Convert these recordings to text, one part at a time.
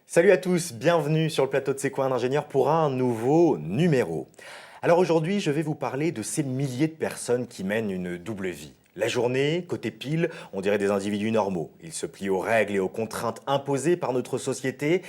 Salut à tous, bienvenue sur le plateau de C'est quoi un ingénieur pour un nouveau numéro. Alors aujourd'hui, je vais vous parler de ces milliers de personnes qui mènent une double vie. La journée, côté pile, on dirait des individus normaux. Ils se plient aux règles et aux contraintes imposées par notre société.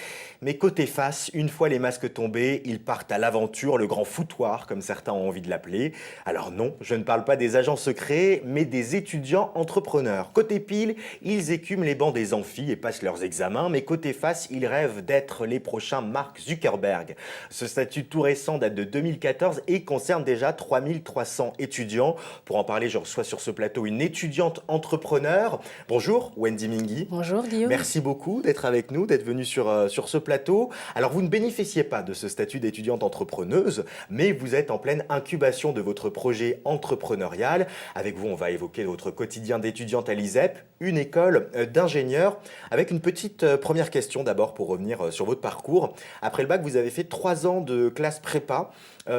Mais côté face, une fois les masques tombés, ils partent à l'aventure, le grand foutoir, comme certains ont envie de l'appeler. Alors non, je ne parle pas des agents secrets, mais des étudiants entrepreneurs. Côté pile, ils écument les bancs des amphis et passent leurs examens. Mais côté face, ils rêvent d'être les prochains Mark Zuckerberg. Ce statut tout récent date de 2014 et concerne déjà 3300 étudiants. Pour en parler, je reçois sur ce plateau une étudiante entrepreneur. Bonjour Wendy Mingy. Bonjour Guillaume. Merci beaucoup d'être avec nous, d'être venue sur ce plateau. Alors vous ne bénéficiez pas de ce statut d'étudiante entrepreneuse, mais vous êtes en pleine incubation de votre projet entrepreneurial. Avec vous, on va évoquer votre quotidien d'étudiante à l'ISEP, une école d'ingénieur. Avec une petite première question d'abord pour revenir sur votre parcours. Après le bac, vous avez fait 3 ans de classe prépa.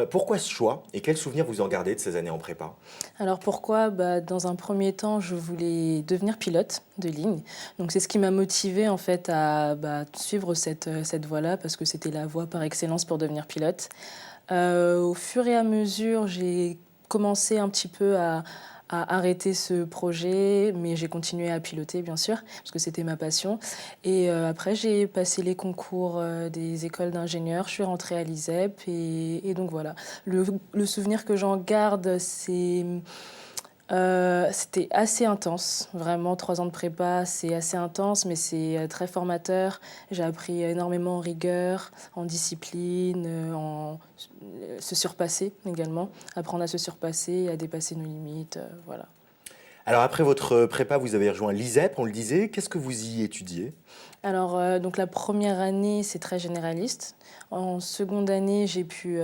Pourquoi ce choix et quels souvenirs vous en gardez de ces années en prépa? Alors pourquoi dans un premier temps, je voulais devenir pilote de ligne. Donc c'est ce qui m'a motivée en fait à suivre cette voie-là parce que c'était la voie par excellence pour devenir pilote. Au fur et à mesure, j'ai commencé un petit peu à arrêter ce projet, mais j'ai continué à piloter, bien sûr, parce que c'était ma passion. Et après, j'ai passé les concours des écoles d'ingénieurs, je suis rentrée à l'ISEP, et donc voilà. Le souvenir que j'en garde, c'était assez intense, vraiment 3 ans de prépa, c'est assez intense, mais c'est très formateur. J'ai appris énormément en rigueur, en discipline, se surpasser également, apprendre à se surpasser, à dépasser nos limites, voilà. Alors après votre prépa, vous avez rejoint l'ISEP, on le disait. Qu'est-ce que vous y étudiez? Alors, donc la première année, c'est très généraliste. En seconde année, j'ai pu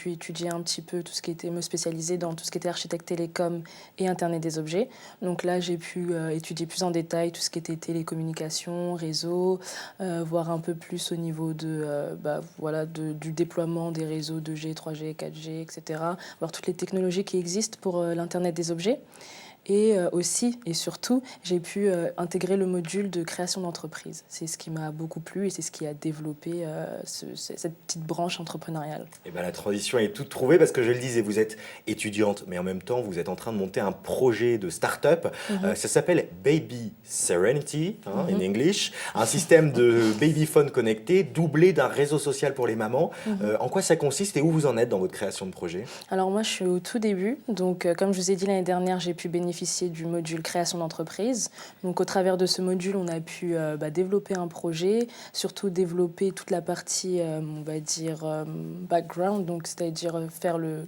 étudier un petit peu tout ce qui était, me spécialiser dans tout ce qui était architecte télécom et Internet des objets. Donc là, j'ai pu étudier plus en détail tout ce qui était télécommunications, réseau, voir un peu plus au niveau du déploiement des réseaux 2G, 3G, 4G, etc. Voir toutes les technologies qui existent pour l'Internet des objets. Et aussi et surtout, j'ai pu intégrer le module de création d'entreprise. C'est ce qui m'a beaucoup plu et c'est ce qui a développé cette petite branche entrepreneuriale. Eh ben, la transition est toute trouvée parce que je le disais, vous êtes étudiante, mais en même temps, vous êtes en train de monter un projet de start-up. Ça s'appelle Baby Serenity, in English, un système de babyphone connecté doublé d'un réseau social pour les mamans. En quoi ça consiste et où vous en êtes dans votre création de projet? Alors moi, je suis au tout début. Donc, comme je vous ai dit l'année dernière, j'ai pu bénéficier du module création d'entreprise. Donc, au travers de ce module, on a pu développer un projet, surtout développer toute la partie, on va dire, background, donc c'est-à-dire faire le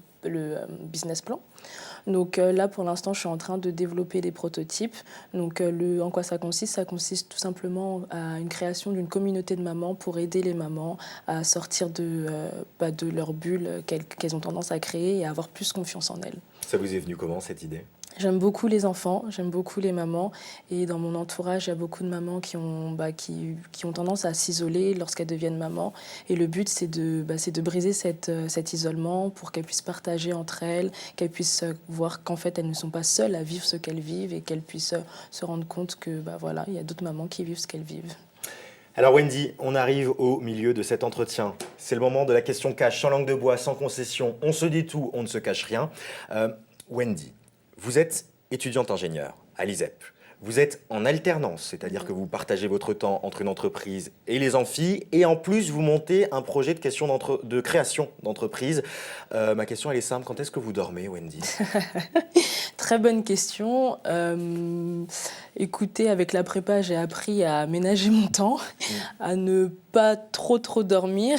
business plan. Donc là, pour l'instant, je suis en train de développer des prototypes. Donc en quoi ça consiste? Ça consiste tout simplement à une création d'une communauté de mamans pour aider les mamans à sortir de leur bulle qu'elles ont tendance à créer et à avoir plus confiance en elles. Ça vous est venu comment cette idée? J'aime beaucoup les enfants, j'aime beaucoup les mamans. Et dans mon entourage, il y a beaucoup de mamans qui ont tendance à s'isoler lorsqu'elles deviennent mamans. Et le but, c'est de briser cet isolement pour qu'elles puissent partager entre elles, qu'elles puissent voir qu'en fait, elles ne sont pas seules à vivre ce qu'elles vivent et qu'elles puissent se rendre compte que voilà, il y a d'autres mamans qui vivent ce qu'elles vivent. Alors Wendy, on arrive au milieu de cet entretien. C'est le moment de la question cash, sans langue de bois, sans concession. On se dit tout, on ne se cache rien. Wendy, vous êtes étudiante ingénieure à l'ISEP. Vous êtes en alternance, c'est-à-dire que vous partagez votre temps entre une entreprise et les amphis, et en plus vous montez un projet de création d'entreprise. Ma question elle est simple, quand est-ce que vous dormez, Wendy? Très bonne question. Écoutez, avec la prépa, j'ai appris à ménager mon temps, à ne pas trop dormir.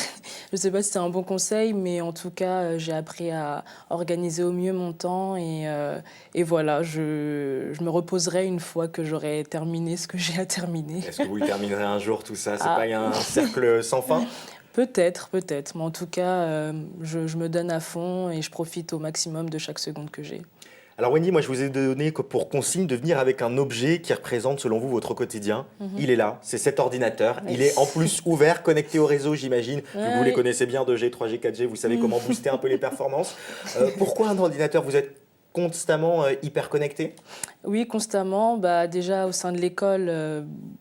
Je ne sais pas si c'est un bon conseil, mais en tout cas, j'ai appris à organiser au mieux mon temps et voilà, je me reposerai une fois que j'aurai terminé ce que j'ai à terminer. Est-ce que vous le terminerez un jour tout ça? C'est pas un cercle sans fin? Peut-être, mais en tout cas, je me donne à fond et je profite au maximum de chaque seconde que j'ai. Alors Wendy, moi je vous ai donné pour consigne de venir avec un objet qui représente selon vous votre quotidien. Il est là, c'est cet ordinateur. Oui. Il est en plus ouvert, connecté au réseau, j'imagine. Vu que vous les Oui. connaissez bien, 2G, 3G, 4G, vous savez comment booster un peu les performances. Pourquoi un ordinateur? Vous êtes constamment hyper connecté? Oui, constamment. Bah, déjà au sein de l'école,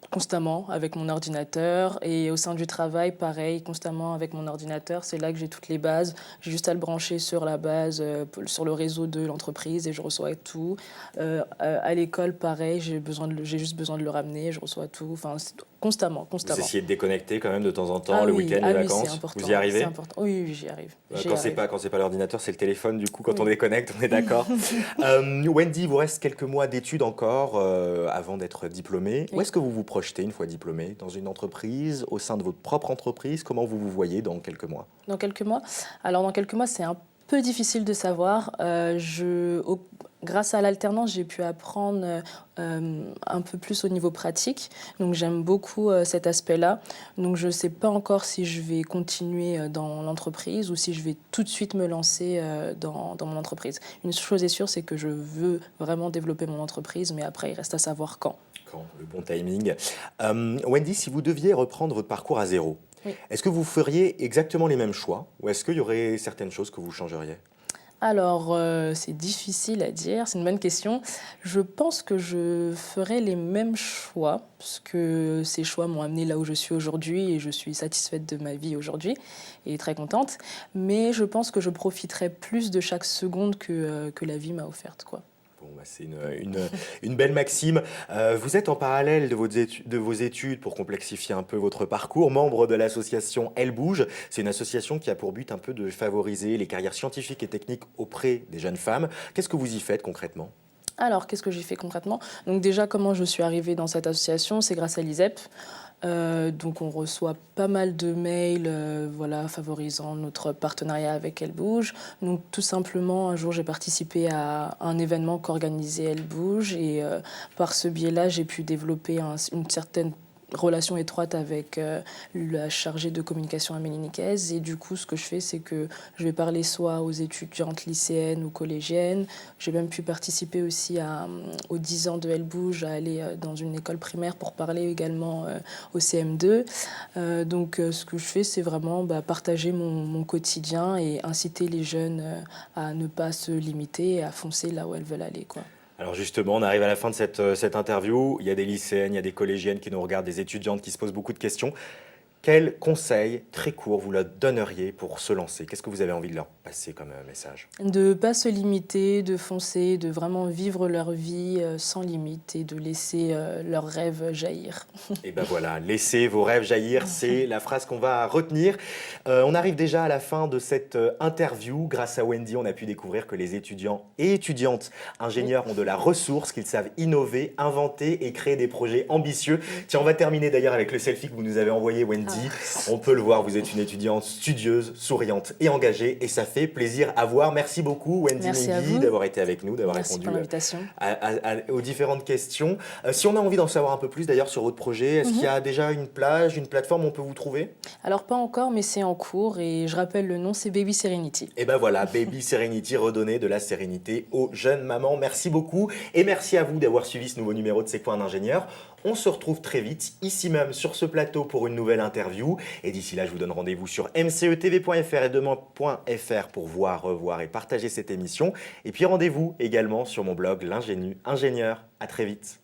constamment avec mon ordinateur et au sein du travail, pareil, constamment avec mon ordinateur. C'est là que j'ai toutes les bases. J'ai juste à le brancher sur la base, sur le réseau de l'entreprise et je reçois tout. À l'école, pareil, j'ai juste besoin de le ramener, je reçois tout. Enfin, constamment, Vous constamment. essayez de déconnecter quand même de temps en temps, Ah le oui, week-end, ah les oui, c'est vacances? important. Vous y arrivez? C'est important. Oui, oui, j'y arrive. J'y Quand arrive. c'est pas l'ordinateur, c'est le téléphone, du coup, quand on Oui. déconnecte, on est d'accord. Wendy, il vous reste quelques mois d'études encore avant d'être diplômée. Où Oui. est-ce que vous vous projetez une fois diplômée? Dans une entreprise, au sein de votre propre entreprise? Comment vous vous voyez dans quelques mois? Dans quelques mois? Alors, dans quelques mois, c'est un peu difficile de savoir. Grâce à l'alternance, j'ai pu apprendre un peu plus au niveau pratique. Donc, j'aime beaucoup cet aspect-là. Donc, je ne sais pas encore si je vais continuer dans l'entreprise ou si je vais tout de suite me lancer dans mon entreprise. Une chose est sûre, c'est que je veux vraiment développer mon entreprise, mais après, il reste à savoir quand. Quand le bon timing. Wendy, si vous deviez reprendre votre parcours à zéro, Oui. est-ce que vous feriez exactement les mêmes choix ou est-ce qu'il y aurait certaines choses que vous changeriez? Alors, c'est difficile à dire, c'est une bonne question. Je pense que je ferai les mêmes choix, parce que ces choix m'ont amené là où je suis aujourd'hui et je suis satisfaite de ma vie aujourd'hui et très contente. Mais je pense que je profiterai plus de chaque seconde que la vie m'a offerte, quoi. Bon, bah, c'est une belle maxime. Vous êtes en parallèle de vos études pour complexifier un peu votre parcours, membre de l'association Elle Bouge. C'est une association qui a pour but un peu de favoriser les carrières scientifiques et techniques auprès des jeunes femmes. Qu'est-ce que vous y faites concrètement? Alors, qu'est-ce que j'ai fait concrètement? Donc déjà, comment je suis arrivée dans cette association? C'est grâce à l'ISEP. Donc on reçoit pas mal de mails voilà, favorisant notre partenariat avec Elle Bouge. Donc tout simplement, un jour, j'ai participé à un événement qu'organisait Elle Bouge et par ce biais-là, j'ai pu développer une certaine relation étroite avec la chargée de communication Amélie Nicaise. Et du coup, ce que je fais, c'est que je vais parler soit aux étudiantes lycéennes ou collégiennes. J'ai même pu participer aussi aux 10 ans de Elle Bouge, à aller dans une école primaire pour parler également au CM2. Ce que je fais, c'est vraiment partager mon quotidien et inciter les jeunes à ne pas se limiter et à foncer là où elles veulent aller, quoi. Alors justement, on arrive à la fin de cette interview. Il y a des lycéennes, il y a des collégiennes qui nous regardent, des étudiantes qui se posent beaucoup de questions. Quel conseil très court vous leur donneriez pour se lancer? Qu'est-ce que vous avez envie de leur passer comme message? De ne pas se limiter, de foncer, de vraiment vivre leur vie sans limite et de laisser leurs rêves jaillir. Et ben voilà, laissez vos rêves jaillir, c'est la phrase qu'on va retenir. On arrive déjà à la fin de cette interview. Grâce à Wendy, on a pu découvrir que les étudiants et étudiantes ingénieurs ont de la ressource, qu'ils savent innover, inventer et créer des projets ambitieux. Tiens, on va terminer d'ailleurs avec le selfie que vous nous avez envoyé, Wendy. On peut le voir, vous êtes une étudiante studieuse, souriante et engagée et ça fait plaisir à voir. Merci beaucoup Wendy Mengi d'avoir été avec nous, d'avoir répondu pour l'invitation. aux différentes questions. Si on a envie d'en savoir un peu plus d'ailleurs sur votre projet, est-ce qu'il y a déjà une plage, une plateforme où on peut vous trouver? Alors pas encore, mais c'est en cours et je rappelle le nom, c'est Baby Serenity. Et ben voilà, Baby Serenity, redonner de la sérénité aux jeunes mamans. Merci beaucoup et merci à vous d'avoir suivi ce nouveau numéro de C'est quoi un ingénieur? On se retrouve très vite, ici même sur ce plateau pour une nouvelle interview. Et d'ici là, je vous donne rendez-vous sur mcetv.fr et demain.fr pour voir, revoir et partager cette émission. Et puis rendez-vous également sur mon blog L'Ingénieur. À très vite.